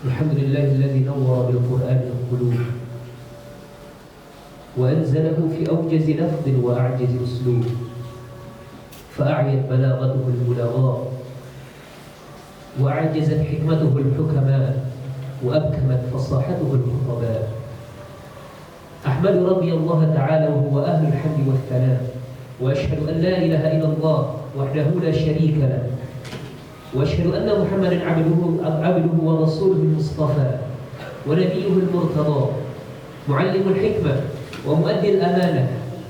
الحمد لله الذي نور بالقرآن القلوب وأنزله في أوجز لفظ وأعجز أسلوب فأعيت بلاغته البلغاء وأعجزت حكمته الحكماء وأبكمت فصاحته الخطباء. أحمد ربي الله تعالى وهو أهل الحمد والثناء، وأشهد أن لا إله إلا الله وحده لا شريك له، وأشهد أن محمدا عبده ورسوله المصطفى ونبيه المرتضى، معلم الحكمة ومؤدي الأمانة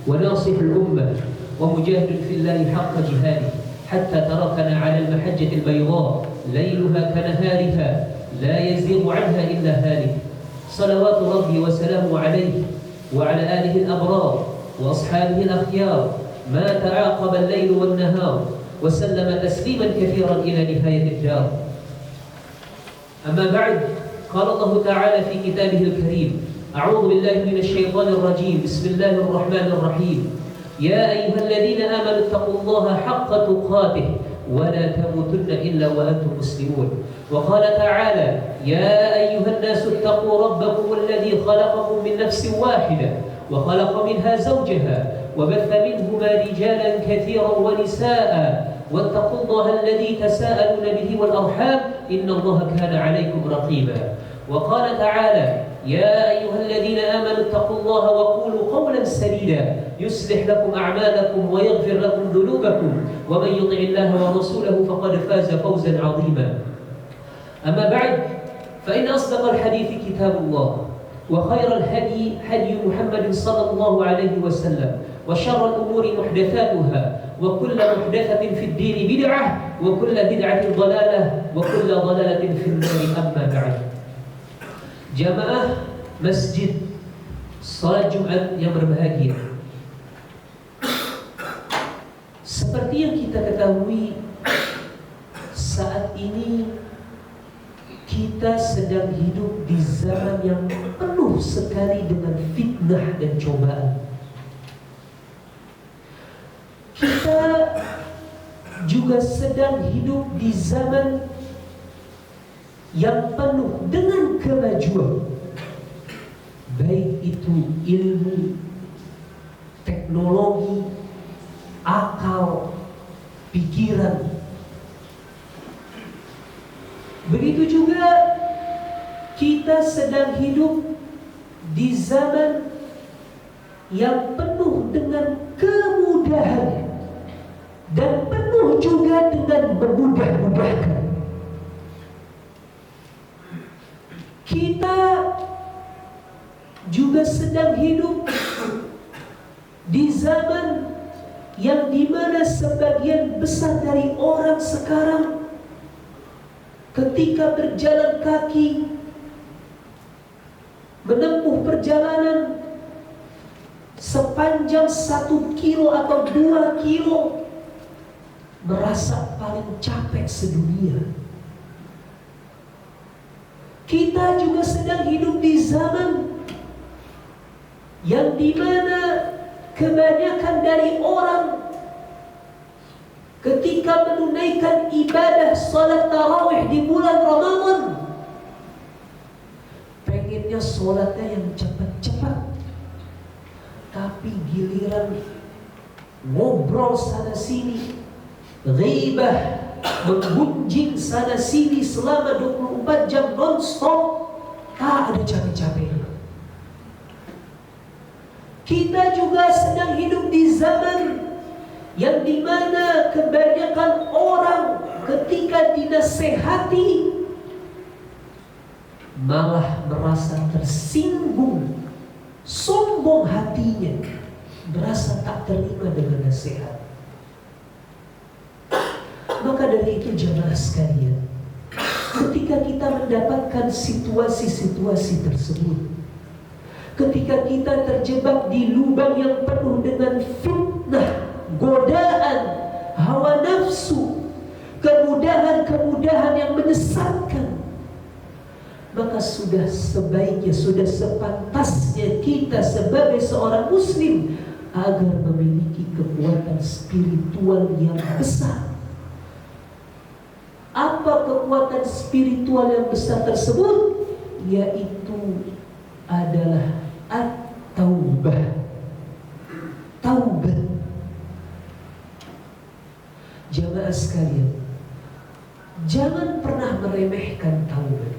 وناصح الأمة ومجاهد في الله حق جهاده حتى تركنا على المحجة البيضاء ليلها كنهارها لا يزيغ عنها إلا هالك. صلوات ربي وسلامه عليه وعلى آله الأبرار وأصحابه الأخيار ما تعاقب الليل والنهار، وسلم تسليما كثيرا إلى نهاية الدار. أما بعد، قال الله تعالى في كتابه الكريم: أعوذ بالله من الشيطان الرجيم، بسم الله الرحمن الرحيم، يا أيها الذين آمنوا اتقوا الله حق تقاته ولا تموتن إلا وأنتم مسلمون. وقال تعالى: يا أيها الناس اتقوا ربكم الذي خلقكم من نفس واحدة وخلق منها زوجها وبث منهما رجالا كثيرا ونساء واتقوا الله الذي تساءلون به والأرحام إن الله كان عليكم رقيبا. وقال تعالى: يا أيها الذين آمنوا اتقوا الله وقولوا قولا سديدا يصلح لكم أعمالكم ويغفر لكم ذنوبكم ومن يطع الله ورسوله فقد فاز فوزا عظيما. أما بعد، فإن أصدق الحديث كتاب الله، وخير الهدي هدي محمد صلى الله عليه وسلم، وشر الأمور محدثاتها، وكل محدثة في الدين بدعة، وكل بدعة ضلالة، وكل ضلالة في النار. أما بعد، jamaah masjid salat Jumat yang berbahagia, seperti yang kita ketahui, saat ini kita sedang hidup di zaman yang penuh sekali dengan fitnah dan cobaan. Kita juga sedang hidup di zaman yang penuh dengan kemajuan, baik itu ilmu, teknologi, akal, pikiran. Begitu juga kita sedang hidup di zaman yang penuh dengan kemudahan dan penuh juga dengan memudah-mudahkan. Kita juga sedang hidup di zaman yang dimana sebagian besar dari orang sekarang ketika berjalan kaki menempuh perjalanan sepanjang 1 kilo atau 2 kilo merasa paling capek sedunia. Kita juga sedang hidup di zaman yang dimana kebanyakan dari orang ketika menunaikan ibadah salat tarawih di bulan Ramadan pengennya salatnya yang cepat-cepat, tapi giliran ngobrol sana sini, ghibah, menggunjing sana sini selama 24 jam non-stop, tak ada capek-capeknya. Kita juga sedang hidup di zaman yang dimana kebanyakan orang ketika dinasehati malah merasa tersinggung, sombong hatinya, merasa tak terima dengan nasihat. Maka dari itu jemaah sekalian, ketika kita mendapatkan situasi-situasi tersebut, ketika kita terjebak di lubang yang penuh dengan fitnah, godaan, hawa nafsu, kemudahan-kemudahan yang menyesatkan, maka sudah sebaiknya, sudah sepantasnya kita sebagai seorang muslim agar memiliki kekuatan spiritual yang besar. Apa kekuatan spiritual yang besar tersebut, yaitu adalah at-taubah. Taubat. Jamaah sekalian, jangan pernah meremehkan taubat.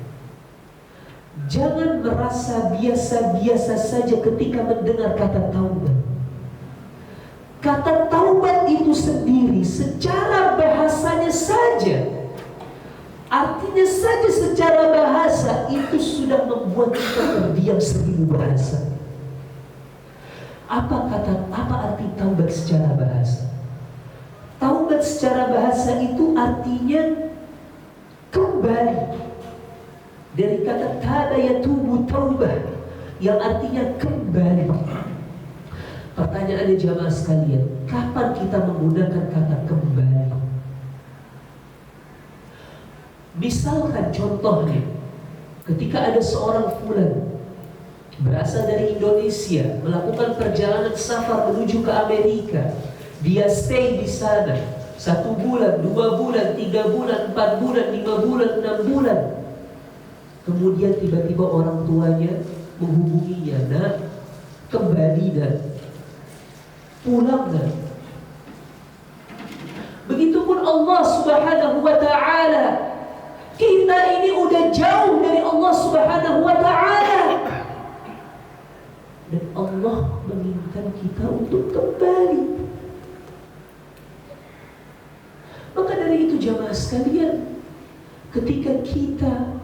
Jangan merasa biasa-biasa saja ketika mendengar kata taubat. Kata taubat itu sendiri secara bahasanya saja, artinya saja secara bahasa itu sudah membuat kita terdiam 1000 bahasa. Apa arti taubat secara bahasa? Taubat secara bahasa itu artinya kembali. Dari kata taba yatubu taubah, yang artinya kembali. Pertanyaannya jamaah sekalian, kapan kita menggunakan kata kembali? Misalkan contohnya, ketika ada seorang fulan berasal dari Indonesia, melakukan perjalanan safar menuju ke Amerika. Dia stay di sana 1 bulan, 2 bulan, 3 bulan, 4 bulan, 5 bulan, 6 bulan. Kemudian tiba-tiba orang tuanya menghubunginya, nak, kembali nak, pulang nak. Begitupun Allah Subhanahu wa ta'ala. Kita ini udah jauh dari Allah Subhanahu wa ta'ala, dan Allah menginginkan kita untuk kembali. Maka dari itu jamaah sekalian, ketika kita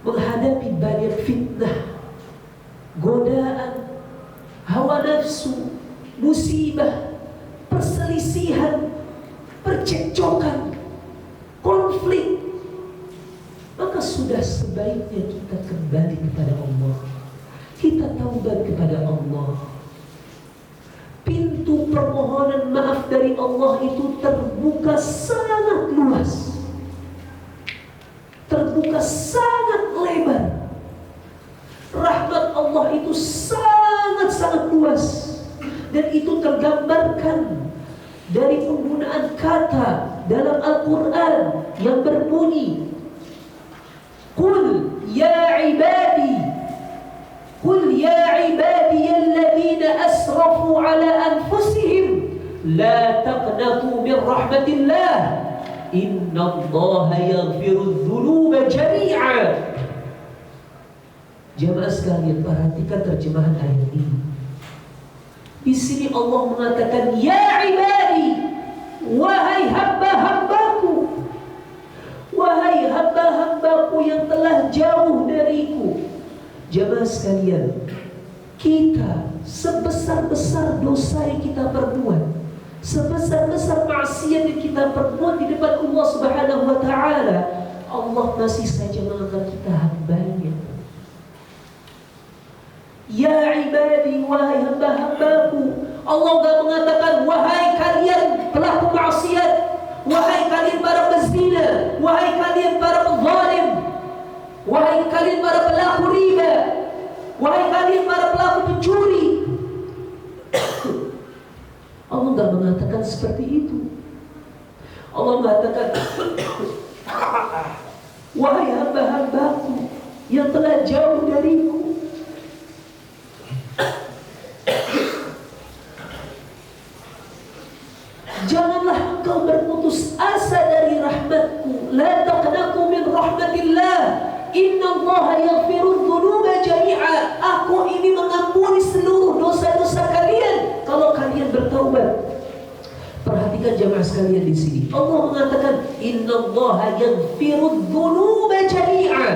menghadapi banyak fitnah, godaan, hawa nafsu, musibah, perselisihan, percekcokan, konflik, maka sudah sebaiknya kita kembali kepada Allah. Kita taubat kepada Allah. Pintu permohonan maaf dari Allah itu terbuka sangat luas, terbuka sangat lebar. Rahmat Allah itu sangat-sangat luas, dan itu tergambarkan dari penggunaan kata dalam Al-Quran yang berbunyi, Qul ya ibadi, Qul ya ibadiyalladzina asrafu ala anfusihim la taqnatu min rahmatillah innallaha yaghfirudz dzunuba jami'a. Jamaah sekalian, perhatikan terjemahan ayat ini. Di sini Allah mengatakan, ya ibadi, wahai hamba-hambaku, wahai hamba-hambaku yang telah jauh dariku. Jamaah sekalian, kita sebesar-besar dosa yang kita perbuat, sebesar-besar maksiat yang kita perbuat di depan Allah Subhanahu wa ta'ala, Allah masih saja menganggap kita hambanya. Ya ibadi, wahai hamba-hambaku. Allah gak mengatakan, wahai kalian pelaku maksiat, wahai kalian para pezina, wahai kalian para zalim, wahai kalian para pelaku riba, wahai kalian para pelaku pencuri. Allah gak mengatakan seperti itu. Allah mengatakan, wahai hamba-hambaku yang telah jauh dariku, janganlah engkau berputus asa dari rahmatku. La taqnatu min rahmatillah, innallaha yaghfirudz dzunuba jami'a. Aku ini mengampuni seluruh dosa-dosa kalian kalau kalian bertaubat. Perhatikan jamaah sekalian di sini. Allah mengatakan, innallaha yaghfirudz dzunuba jami'a.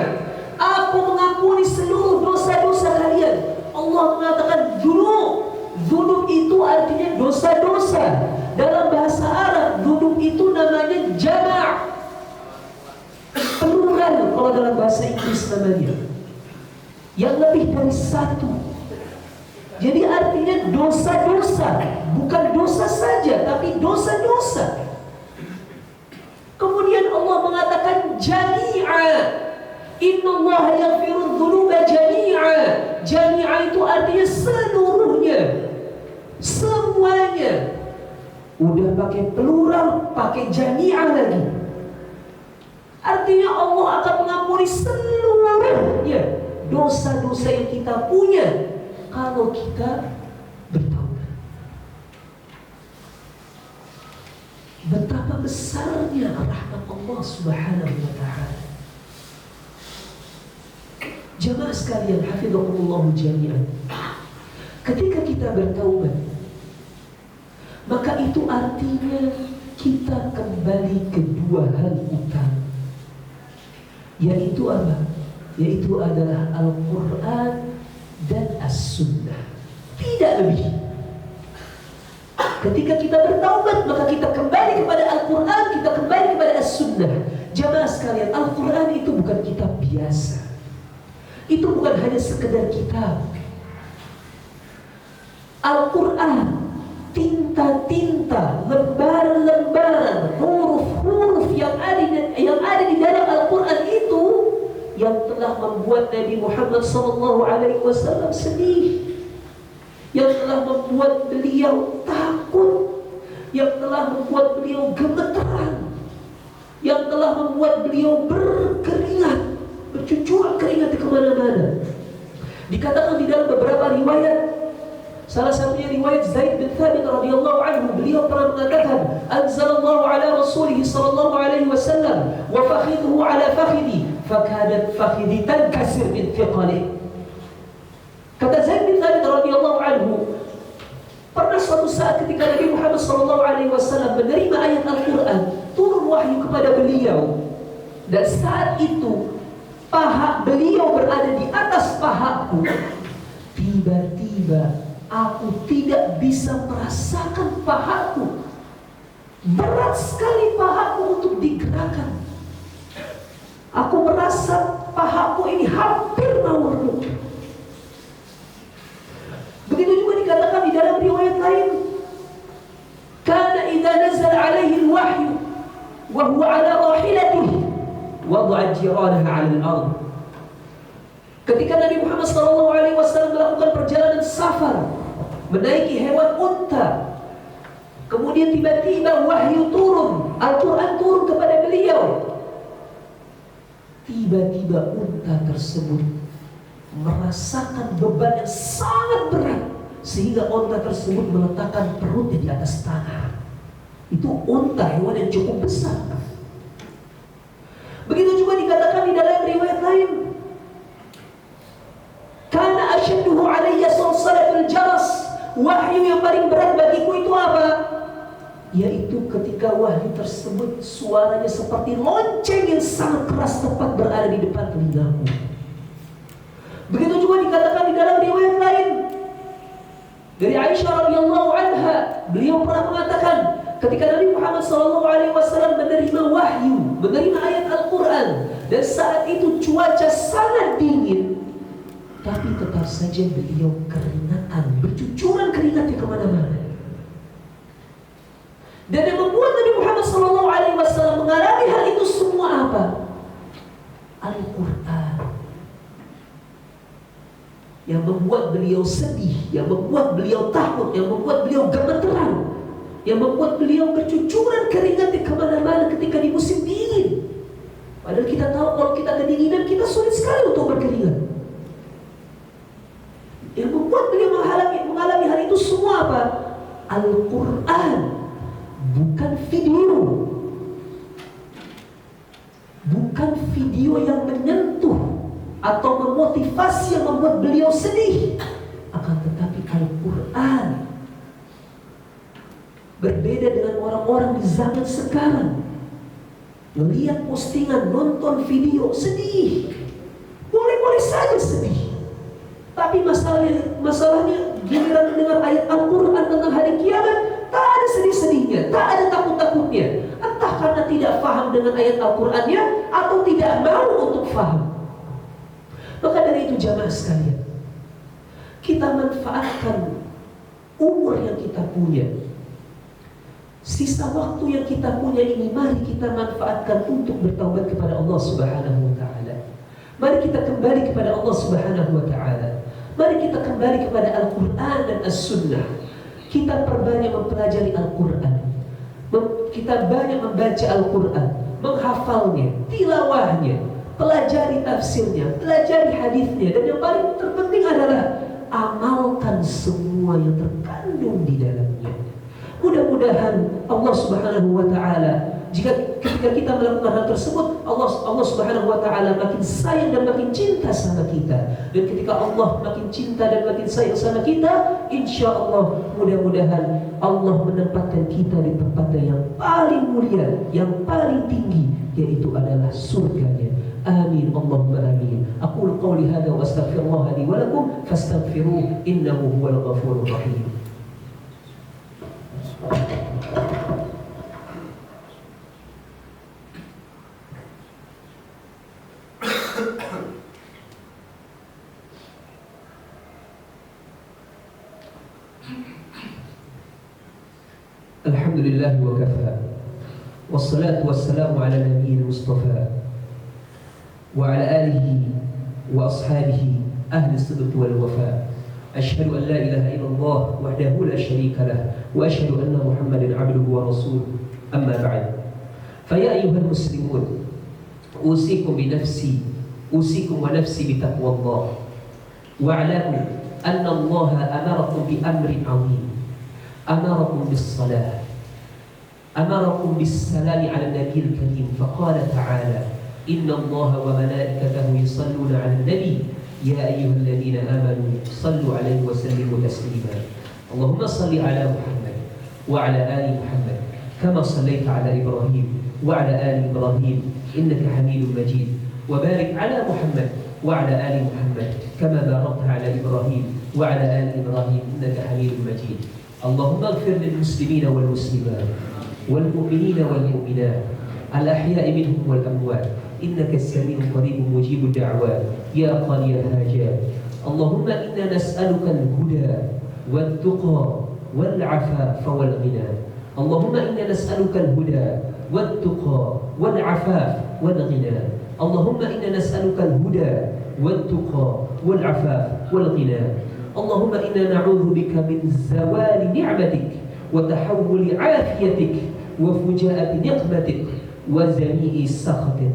Aku mengampuni seluruh dosa-dosa kalian. Allah mengatakan dzunub itu artinya dosa-dosa. Dalam bahasa Arab, dzunub itu namanya jama', plural kalau dalam bahasa Inggris namanya, yang lebih dari satu. Jadi artinya dosa-dosa, bukan dosa saja, tapi dosa-dosa. Kemudian Allah mengatakan jami'a, innallaha yaghfirudz dzunuba jami'a. Jami'a itu artinya seluruhnya, semuanya. Udah pakai plural, pakai jami'ah lagi. Artinya Allah akan mengampuni seluruhnya dosa-dosa yang kita punya kalau kita bertaubat. Betapa besarnya rahmat Allah Subhanahu wa ta'ala. Jamaah sekalian, hafizahumullah jami'an. Ketika kita bertaubat, maka itu artinya kita kembali ke dua hal utama. Yaitu apa? Yaitu adalah Al-Quran dan As-Sunnah. Tidak lebih. Ketika kita bertaubat, maka kita kembali kepada Al-Quran, kita kembali kepada As-Sunnah. Jamaah sekalian, Al-Quran itu bukan kitab biasa. Itu bukan hanya sekedar kitab. Al-Quran, tinta-tinta, lembaran-lembaran, huruf-huruf yang ada di dalam Al-Quran itu yang telah membuat Nabi Muhammad SAW sedih, yang telah membuat beliau takut, yang telah membuat beliau gemeteran, yang telah membuat beliau berkeringat, bercucuran keringat kemana-mana. Dikatakan di dalam beberapa riwayat, salah satunya riwayat Zaid bin Thabit radhiyallahu anhu, beliau pernah mengatakan, anzalallahu ala rasulih sallallahu alaihi wasallam wa fakhidhu ala fakhidi fakadat fakhidi tankasir min thiqali. Kata Zaid bin Thabit radhiyallahu anhu, pernah suatu saat ketika Nabi Muhammad sallallahu alaihi wasallam menerima ayat Al-Qur'an, turun wahyu kepada beliau, dan saat itu paha beliau berada di atas pahaku. Tiba-tiba aku tidak bisa merasakan pahaku. Berat sekali pahaku untuk digerakkan. Aku merasa pahaku ini hampir mau remuk. Begitu juga dikatakan di dalam riwayat lain, kana idza nazala alaihi al-wahyu wa huwa ala rahilatihi wada'a jiranaha 'ala al-ard. Ketika Nabi Muhammad SAW melakukan perjalanan safar, menaiki hewan unta, kemudian tiba-tiba wahyu turun, Al-Quran turun kepada beliau. Tiba-tiba unta tersebut merasakan beban yang sangat berat, sehingga unta tersebut meletakkan perutnya di atas tanah. Itu unta, hewan yang cukup besar. Begitu juga dikatakan di dalam riwayat lain, kana ashadduhu alayya salsalatul jaras. Wahyu yang paling berat bagiku itu apa? Yaitu ketika wahyu tersebut suaranya seperti lonceng yang sangat keras tepat berada di depan telingaku. Begitu juga dikatakan di dalam riwayat lain dari Aisyah radhiyallahu anha, beliau pernah mengatakan, ketika Nabi Muhammad SAW menerima wahyu, menerima ayat Al-Quran, dan saat itu cuaca sangat dingin, tapi tetap saja beliau keringatan, bercucuran keringatnya kemana-mana. Dan yang membuat Nabi Muhammad SAW mengalami hal itu semua apa? Al-Quran. Yang membuat beliau sedih, yang membuat beliau takut, yang membuat beliau gemeteran, yang membuat beliau bercucuran keringatnya kemana-mana ketika di musim dingin. Padahal kita tahu kalau kita kedinginan, kita sulit sekali untuk berkeringat. Yang membuat beliau mengalami hal itu semua apa? Al-Quran, bukan video. Bukan video yang menyentuh atau memotivasi yang membuat beliau sedih. Akan tetapi Al-Quran. Berbeda dengan orang-orang di zaman sekarang, melihat postingan, nonton video, sedih. Boleh-boleh saja sedih. Tapi masalahnya giliran mendengar ayat Al-Quran tentang hari kiamat, tak ada sedih-sedihnya, tak ada takut-takutnya. Entah karena tidak paham dengan ayat Al-Qurannya, atau tidak mau untuk paham. Maka dari itu jamaah sekalian, kita manfaatkan umur yang kita punya, sisa waktu yang kita punya ini, mari kita manfaatkan untuk bertaubat kepada Allah Subhanahu wa ta'ala. Mari kita kembali kepada Allah Subhanahu wa ta'ala. Mari kita kembali kepada Al-Quran dan As-Sunnah. Kita perbanyak mempelajari Al-Quran, kita banyak membaca Al-Quran, menghafalnya, tilawahnya, pelajari tafsirnya, pelajari hadisnya, dan yang paling terpenting adalah amalkan semua yang terkandung di dalamnya. Mudah-mudahan Allah Subhanahu wa taala, ketika kita melakukan hal tersebut, Allah Subhanahu wa taala makin sayang dan makin cinta sama kita. Dan ketika Allah makin cinta dan makin sayang sama kita, insya Allah mudah-mudahan Allah menempatkan kita di tempat yang paling mulia, yang paling tinggi, yaitu adalah surganya. Amin Allahumma amin. Aqulu qawli hadza wa astaghfirullah li wa lakum fastaghfiruhu innahu huwal ghafurur rahim. Alhamdulillah wa kafa. Wassalatu wassalamu ala nabiyil mustafa wa ala alihi wa ashabihi ahli sidq wal wafa. Ashhadu an la ilaha illallah wahdahu la sharika lah wa ashhadu anna Muhammadan abduhu wa rasuluh. Amma ba'd. Fa ya ayyuhal muslimun, usikum bi nafsi, usikum wa nafsi bi taqwallah. Wa'lamu anna Allah amarakum bi amrin 'azim. أمركم بالصلاة، أمركم بالسلام على النبي الكريم، فقال تعالى: إن الله وملائكته يصلون على النبي يا أيها الذين آمنوا صلوا عليه وسلموا تسليما. اللهم صل على محمد وعلى آل محمد كما صليت على إبراهيم وعلى آل إبراهيم إنك حميد مجيد، وبارك على محمد وعلى آل محمد كما باركت على إبراهيم وعلى آل إبراهيم إنك حميد مجيد. اللهم اغفر للمسلمين والمسلمات والمؤمنين والمؤمنات الأحياء منهم والأموات إنك السميع قريب مجيب الدعوات يا قاضي الحاجات. اللهم إنا نسألك الهدى والتقى والعفاف والغنى. اللهم إنا نسألك الهدى والتقى والعفاف والغنى. اللهم إنا نسألك الهدى والتقى والعفاف والغنى. اللهم إنا نعوذ بك من زوال نعمتك وتحول عافيتك وفجاءة نقمتك وزميء سخطك.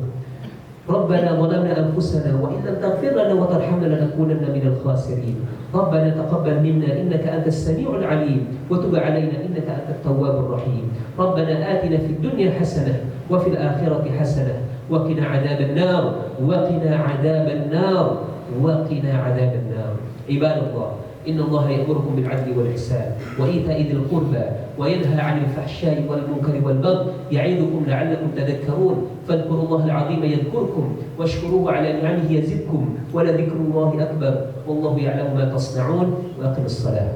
ربنا ظلمنا أنفسنا وإن لم تغفر لنا وترحمنا لنكونن من الخاسرين. ربنا تقبل منا إنك أنت السميع العليم وتب علينا إنك أنت التواب الرحيم. ربنا آتنا في الدنيا حسنة وفي الآخرة حسنة وقنا عذاب النار وقنا عذاب النار وقنا عذاب النار. عباد الله، إن الله يأمركم بالعدل والإحسان وإيتاء ذي القربى وينهى عن الفحشاء والمنكر والبغي يعظكم لعلكم تذكرون. فاذكروا الله العظيم يذكركم واشكروه على نعمه يزدكم ولذكر الله أكبر والله يعلم ما تصنعون. وأقم الصلاة.